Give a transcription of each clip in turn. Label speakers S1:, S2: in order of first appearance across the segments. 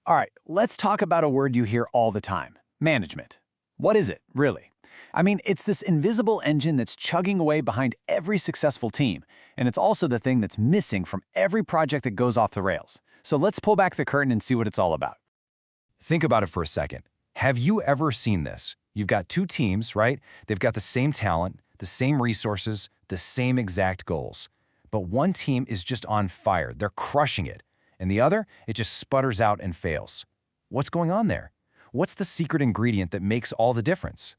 S1: All right, let's talk about a word you hear all the time, management. What is it, really? I mean, it's this invisible engine that's chugging away behind every successful team, and it's also the thing that's missing from every project that goes off the rails. So let's pull back the curtain and see what it's all about.
S2: Think about it for a second. Have you ever seen this? You've got two teams, right? They've got the same talent, the same resources, the same exact goals. But one team is just on fire. They're crushing it. And the other, it just sputters out and fails. What's going on there? What's the secret ingredient that makes all the difference?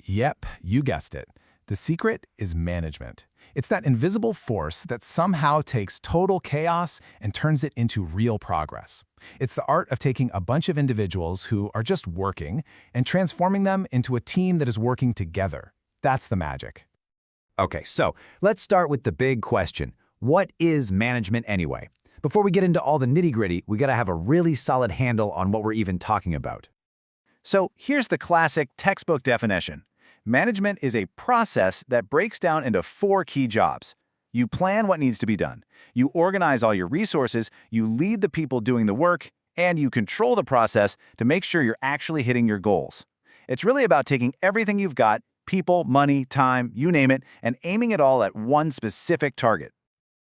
S3: Yep, you guessed it. The secret is management. It's that invisible force that somehow takes total chaos and turns it into real progress. It's the art of taking a bunch of individuals who are just working and transforming them into a team that is working together. That's the magic.
S4: Okay, so let's start with the big question. What is management anyway? Before we get into all the nitty-gritty, we gotta have a really solid handle on what we're even talking about.
S1: So here's the classic textbook definition. Management is a process that breaks down into 4 key jobs. You plan what needs to be done. You organize all your resources, you lead the people doing the work, and you control the process to make sure you're actually hitting your goals. It's really about taking everything you've got, people, money, time, you name it, and aiming it all at one specific target.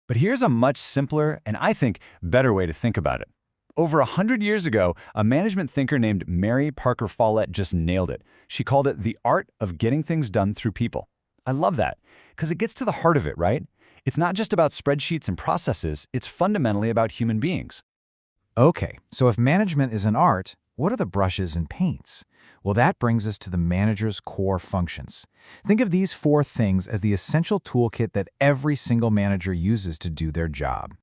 S2: But here's a much simpler and I think better way to think about it. Over 100 years ago, a management thinker named Mary Parker Follett just nailed it. She called it the art of getting things done through people. I love that, because it gets to the heart of it, right? It's not just about spreadsheets and processes, it's fundamentally about human beings.
S5: Okay, so if management is an art, what are the brushes and paints? Well, that brings us to the manager's core functions. Think of these 4 things as the essential toolkit that every single manager uses to do their job.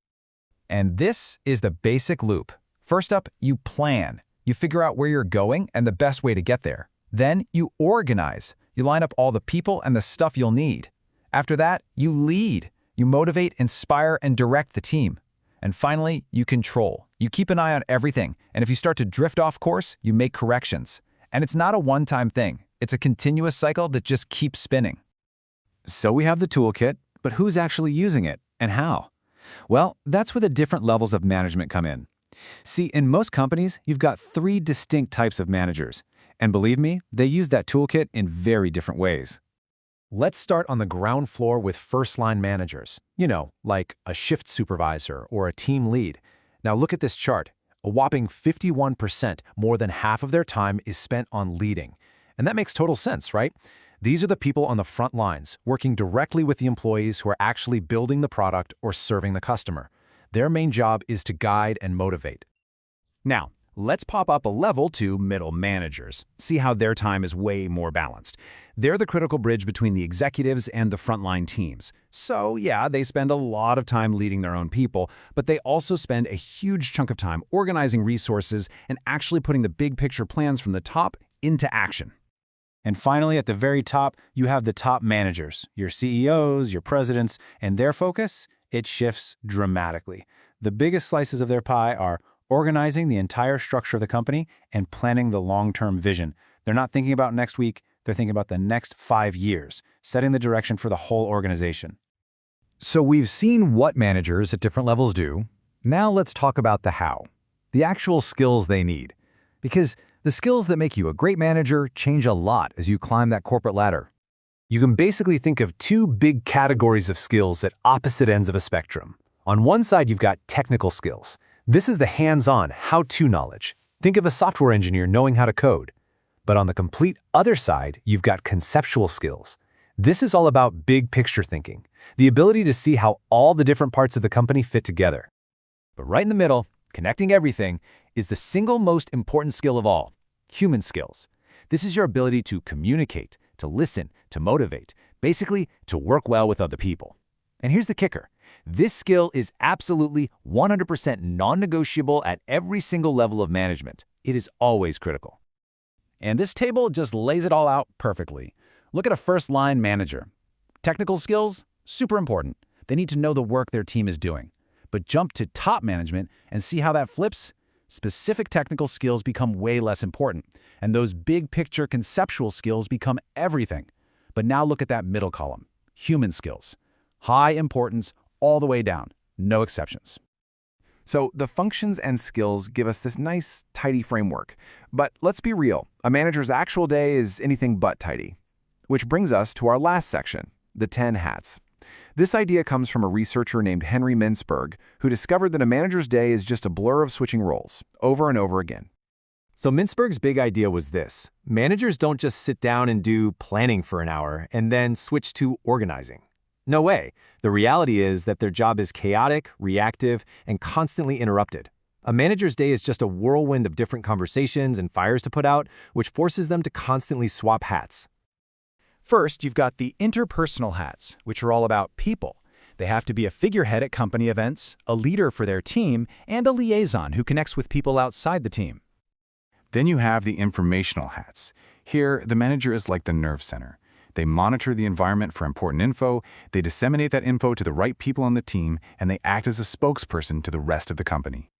S5: And this is the basic loop. First up, you plan. You figure out where you're going and the best way to get there. Then you organize. You line up all the people and the stuff you'll need. After that, you lead. You motivate, inspire, and direct the team. And finally, you control. You keep an eye on everything, and if you start to drift off course, you make corrections. And it's not a one-time thing. It's a continuous cycle that just keeps spinning.
S4: So we have the toolkit, but who's actually using it, and how? Well, that's where the different levels of management come in. See, in most companies, you've got 3 distinct types of managers. And believe me, they use that toolkit in very different ways.
S3: Let's start on the ground floor with first-line managers. Like a shift supervisor or a team lead. Now look at this chart. A whopping 51%, more than half of their time, is spent on leading. And that makes total sense, right? These are the people on the front lines, working directly with the employees who are actually building the product or serving the customer. Their main job is to guide and motivate.
S4: Now, let's pop up a level to middle managers. See how their time is way more balanced. They're the critical bridge between the executives and the frontline teams. So yeah, they spend a lot of time leading their own people, but they also spend a huge chunk of time organizing resources and actually putting the big picture plans from the top into action.
S1: And finally, at the very top, you have the top managers, your CEOs, your presidents, and their focus, it shifts dramatically. The biggest slices of their pie are organizing the entire structure of the company and planning the long-term vision. They're not thinking about next week, they're thinking about the next 5 years, setting the direction for the whole organization.
S5: So we've seen what managers at different levels do. Now let's talk about the how, the actual skills they need. Because the skills that make you a great manager change a lot as you climb that corporate ladder.
S3: You can basically think of 2 big categories of skills at opposite ends of a spectrum. On one side, you've got technical skills. This is the hands-on, how-to knowledge. Think of a software engineer knowing how to code. But on the complete other side, you've got conceptual skills. This is all about big picture thinking, the ability to see how all the different parts of the company fit together.
S4: But right in the middle, connecting everything, is the single most important skill of all, human skills. This is your ability to communicate, to listen, to motivate, basically to work well with other people. And here's the kicker. This skill is absolutely 100% non-negotiable at every single level of management. It is always critical. And this table just lays it all out perfectly. Look at a first-line manager. Technical skills, super important. They need to know the work their team is doing. But jump to top management and see how that flips. Specific technical skills become way less important, and those big picture conceptual skills become everything. But now look at that middle column, human skills. High importance all the way down, no exceptions.
S2: So the functions and skills give us this nice, tidy framework. But let's be real, a manager's actual day is anything but tidy. Which brings us to our last section, the 10 hats. This idea comes from a researcher named Henry Mintzberg, who discovered that a manager's day is just a blur of switching roles, over and over again.
S3: So Mintzberg's big idea was this. Managers don't just sit down and do planning for an hour and then switch to organizing. No way. The reality is that their job is chaotic, reactive, and constantly interrupted. A manager's day is just a whirlwind of different conversations and fires to put out, which forces them to constantly swap hats. First, you've got the interpersonal hats, which are all about people. They have to be a figurehead at company events, a leader for their team, and a liaison who connects with people outside the team.
S2: Then you have the informational hats. Here, the manager is like the nerve center. They monitor the environment for important info, they disseminate that info to the right people on the team, and they act as a spokesperson to the rest of the company.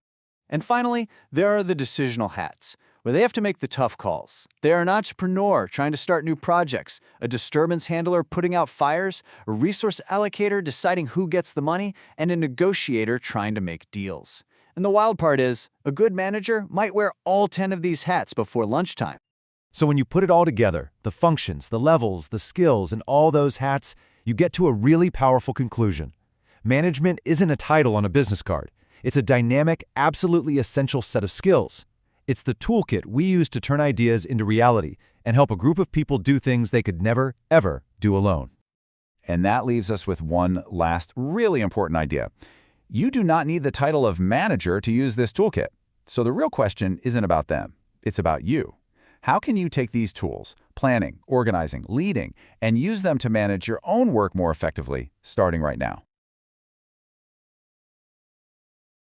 S1: And finally, there are the decisional hats, where they have to make the tough calls. They're an entrepreneur trying to start new projects, a disturbance handler putting out fires, a resource allocator deciding who gets the money, and a negotiator trying to make deals. And the wild part is, a good manager might wear all 10 of these hats before lunchtime.
S3: So when you put it all together, the functions, the levels, the skills, and all those hats, you get to a really powerful conclusion. Management isn't a title on a business card. It's a dynamic, absolutely essential set of skills. It's the toolkit we use to turn ideas into reality and help a group of people do things they could never, ever do alone.
S1: And that leaves us with one last really important idea. You do not need the title of manager to use this toolkit. So the real question isn't about them. It's about you. How can you take these tools, planning, organizing, leading, and use them to manage your own work more effectively, starting right now?